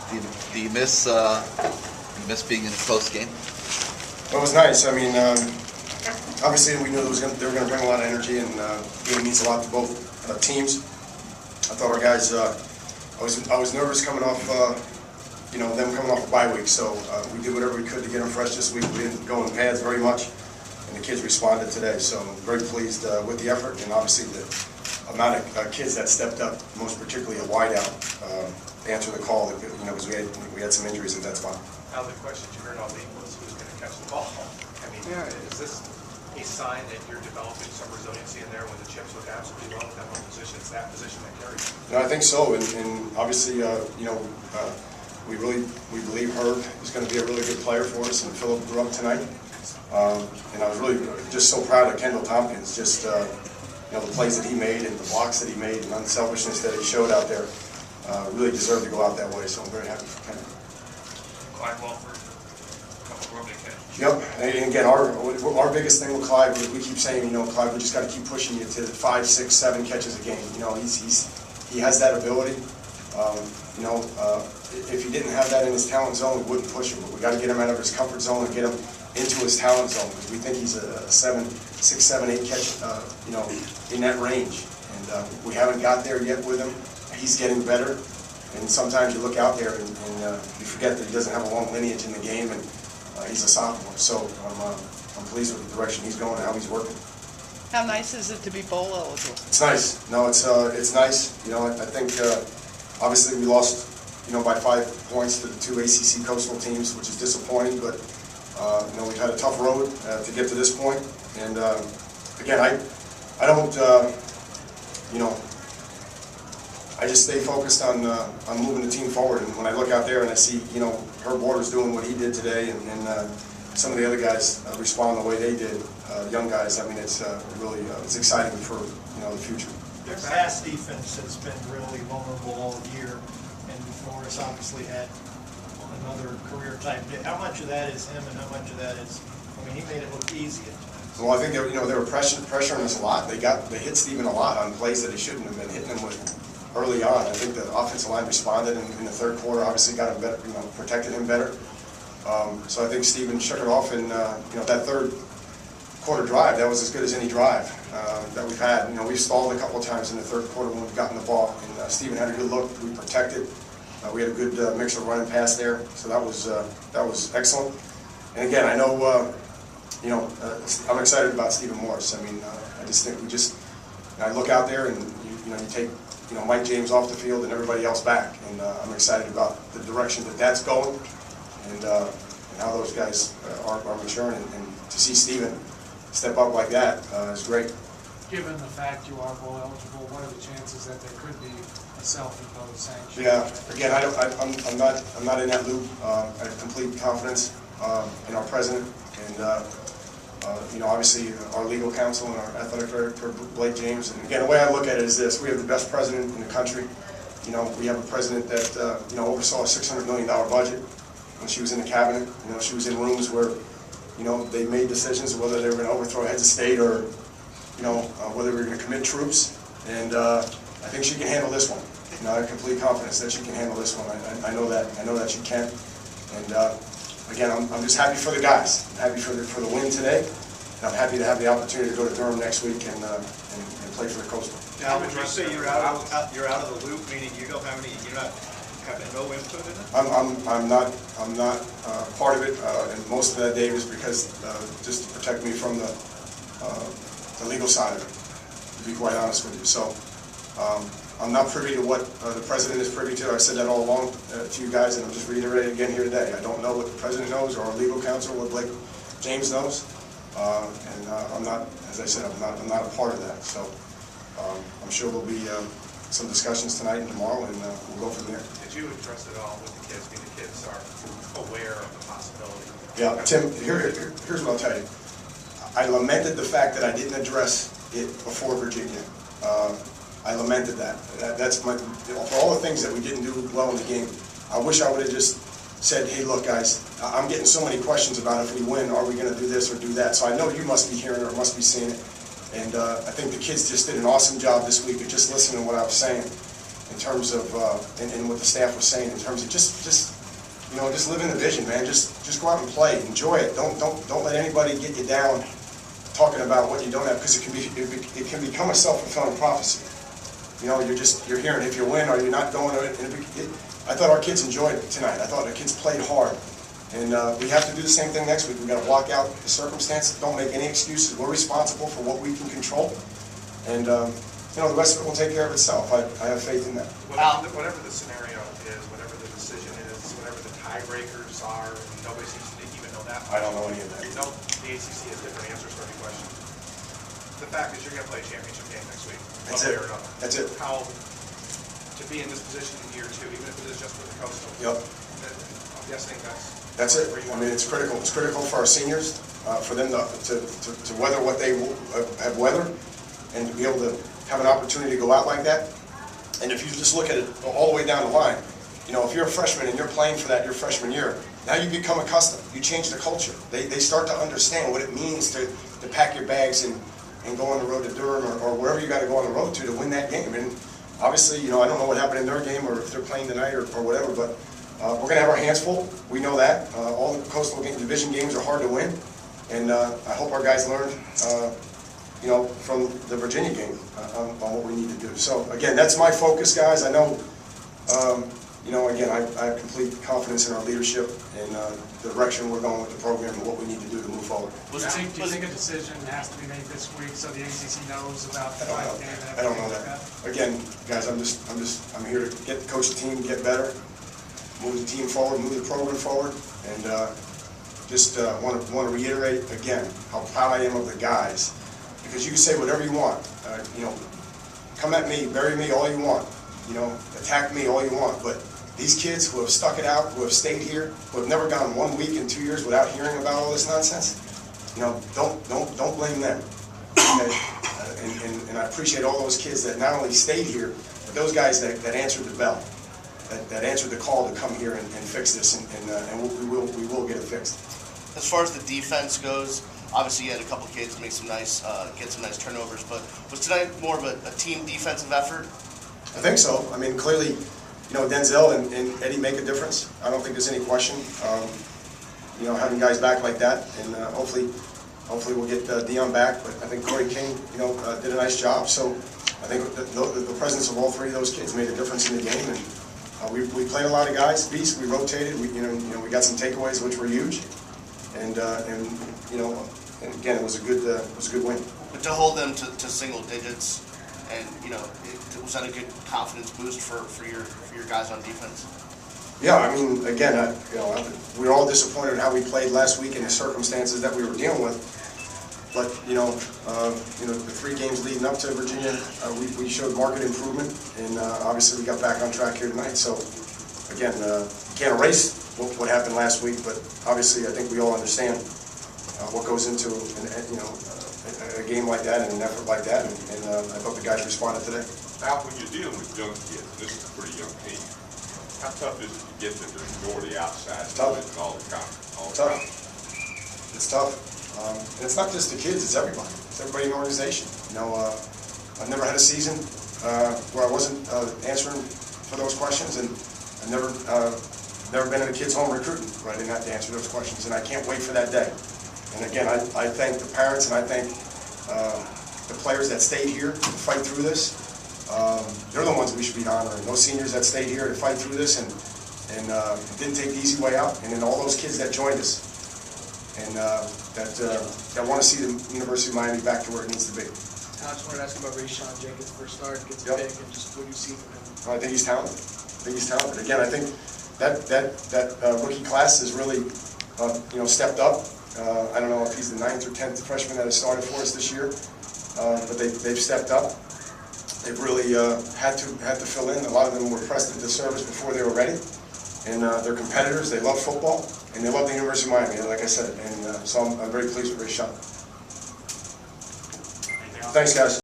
Do you miss being in a post game? Well, it was nice. I mean, obviously we knew they were going to bring a lot of energy, and the game means a lot to both teams. I thought our guys. I was nervous coming off, them coming off a bye week. So we did whatever we could to get them fresh this week. We didn't go in pads very much, and the kids responded today. So I'm very pleased with the effort, and obviously the amount of kids that stepped up, most particularly a wideout, to answer the call. Because we had some injuries at that spot. Now the question you heard all week was who's going to catch the ball. I mean, is this a sign that you're developing some resiliency in there when the chips look absolutely well at that one position? It's that position that carries. No, I think so, and obviously, we believe Herb is going to be a really good player for us, and Philip grew up tonight. And I was really just so proud of Kendall Tompkins, just the plays that he made and the blocks that he made and unselfishness that he showed out there. Really deserved to go out that way, so I'm very happy for Kendall. Clyde Walford, a couple more big catches. Yep, and again, our biggest thing with Clyde, we keep saying, Clyde, we just got to keep pushing you to 5, 6, 7 catches a game. He has that ability. If he didn't have that in his talent zone, we wouldn't push him. But we got to get him out of his comfort zone and get him into his talent zone, because we think he's a 6, 7, 8 catch, in that range. And we haven't got there yet with him. He's getting better. And sometimes you look out there and you forget that he doesn't have a long lineage in the game, and he's a sophomore. So I'm pleased with the direction he's going and how he's working. How nice is it to be bowl eligible? It's nice. No, it's nice. I think obviously we lost by 5 points to the 2 ACC coastal teams, which is disappointing. But we've had a tough road to get to this point. And again, I don't I just stay focused on moving the team forward. And when I look out there and I see, Herb Borders doing what he did today, and some of the other guys respond the way they did, young guys, I mean, it's really it's exciting for the future. Their pass defense has been really vulnerable all year, and Morris obviously had another career type day. How much of that is him, and how much of that is? I mean, he made it look easy at times. Well, I think they were pressuring us a lot. They hit Stephen a lot on plays that he shouldn't have been hitting him with early on. I think the offensive line responded in the third quarter. Obviously, got him better, protected him better. So I think Stephen shook it off, and that third quarter drive, that was as good as any drive that we've had. We've stalled a couple of times in the third quarter when we've gotten the ball, and Stephen had a good look. We protected. We had a good mix of run and pass there, so that was excellent. And again, I know I'm excited about Stephen Morris. I mean, I just think I look out there and you take Mike James off the field and everybody else back, and I'm excited about the direction that's going, and how those guys are maturing, and to see Stephen step up like that is great. Given the fact you are bowl eligible, what are the chances that there could be a self-imposed sanction? Yeah, again, I'm not in that loop. I have complete confidence in our president, and obviously our legal counsel and our athletic director, Blake James. And again, the way I look at it is this: we have the best president in the country. We have a president that oversaw a $600 million budget when she was in the cabinet. She was in rooms where they made decisions of whether they were going to overthrow heads of state or whether we were going to commit troops. And I think she can handle this one. I have complete confidence that she can handle this one. I know that. I know that she can. And again, I'm just happy for the guys. I'm happy for the win today. And I'm happy to have the opportunity to go to Durham next week and play for the Coastal. Now, would you say you're out of the loop, meaning you don't have you're not having no input in it? I'm not part of it, and most of that, Dave, is because just to protect me from the legal side of it, to be quite honest with you. So I'm not privy to what the president is privy to. I said that all along to you guys, and I'm just reiterating again here today. I don't know what the president knows or our legal counsel, what Blake James knows, and I'm not, as I said, I'm not a part of that. So I'm sure there'll be some discussions tonight and tomorrow, and we'll go from there. Did you address it all with the kids? I mean, the kids are aware of the possibility. Yeah, Tim, here's what I'll tell you. I lamented the fact that I didn't address it before Virginia. I lamented that. That's for all the things that we didn't do well in the game. I wish I would have just said, hey, look, guys, I'm getting so many questions about if we win, are we going to do this or do that? So I know you must be hearing it or must be seeing it. And I think the kids just did an awesome job this week of just listening to what I was saying. in terms of, and what the staff was saying, in terms of just live in the vision, man. Just go out and play, enjoy it. Don't let anybody get you down talking about what you don't have, because it can become a self-fulfilling prophecy. You know, you're hearing if you win or you're not going to it. I thought our kids enjoyed it tonight. I thought our kids played hard. And we have to do the same thing next week. We've got to block out the circumstances. Don't make any excuses. We're responsible for what we can control. And, you know, the rest of it will take care of itself. I have faith in that. Whatever the scenario is, whatever the decision is, whatever the tiebreakers are, nobody seems to even know that. I don't know any of that. No, the ACC has different answers for every question. The fact is you're going to play a championship game next week. That's one it. way or another. That's it. How to be in this position in year 2, even if it is just for the Coastal. Yep. I'm guessing That's it. I mean, it's critical. It's critical for our seniors, for them to weather what they have weathered, and to be able to have an opportunity to go out like that. And if you just look at it all the way down the line, you know, if you're a freshman and you're playing for that your freshman year, now you become accustomed. You change the culture. They start to understand what it means to pack your bags and go on the road to Durham or wherever you got to go on the road to win that game. And obviously, you know, I don't know what happened in their game or if they're playing tonight or whatever, but we're going to have our hands full. We know that. All the Coastal Division games are hard to win. And I hope our guys learned, you know, from the Virginia game on what we need to do. So, again, that's my focus, guys. I know, you know, again, I have complete confidence in our leadership and the direction we're going with the program and what we need to do to move forward. Do you think a decision has to be made this week so the ACC knows about the I fight game and don't know everything like that. that? Again, guys, I'm here to coach the team, get better, move the team forward, move the program forward, and just want to reiterate again how proud I am of the guys, because you can say whatever you want, you know, come at me, bury me all you want, you know, attack me all you want, but these kids who have stuck it out, who have stayed here, who have never gone 1 week in 2 years without hearing about all this nonsense, you know, don't blame them. Okay? And I appreciate all those kids that not only stayed here, but those guys that answered the bell, that answered the call to come here and fix this, and we will get it fixed. As far as the defense goes, obviously you had a couple kids make some nice, get some nice turnovers, but was tonight more of a team defensive effort? I think so. I mean, clearly, you know, Denzel and Eddie make a difference. I don't think there's any question. You know, having guys back like that, and hopefully we'll get Dion back. But I think Corey King, you know, did a nice job. So I think the presence of all three of those kids made a difference in the game. And we played a lot of guys. Beast. We rotated. We we got some takeaways which were huge. And you know, and again, it was a good win. But to hold them to single digits, and you know, was that a good confidence boost for your guys on defense? Yeah, I mean, again, you know, we were all disappointed in how we played last week and the circumstances that we were dealing with. But you know, the 3 games leading up to Virginia, we showed marked improvement, and obviously we got back on track here tonight. So again, can't erase what happened last week, but obviously I think we all understand what goes into a game like that and an effort like that, and I thought the guys responded today. Now, when you're dealing with young kids, and this is a pretty young team, how tough is it to get them to ignore the outside noise and all the time? It's tough. And it's not just the kids, it's everybody. It's everybody in the organization. You know, I've never had a season where I wasn't answering for those questions, and I've never been in a kid's home recruiting where I didn't have to answer those questions, and I can't wait for that day. And again, I thank the parents, and I thank the players that stayed here to fight through this. They're the ones we should be honoring. Those seniors that stayed here to fight through this and didn't take the easy way out, and then all those kids that joined us and that want to see the University of Miami back to where it needs to be. I just wanted to ask about Rayshon Jenkins' first start, gets Yep. big, and just what do you see from him? I think he's talented. Again, I think that rookie class has really stepped up. I don't know if he's the 9th or 10th freshman that has started for us this year, but they've stepped up. They've really had to fill in. A lot of them were pressed into service before they were ready, and they're competitors. They love football, and they love the University of Miami, like I said. And so I'm very pleased with Rayshon. Thanks, guys.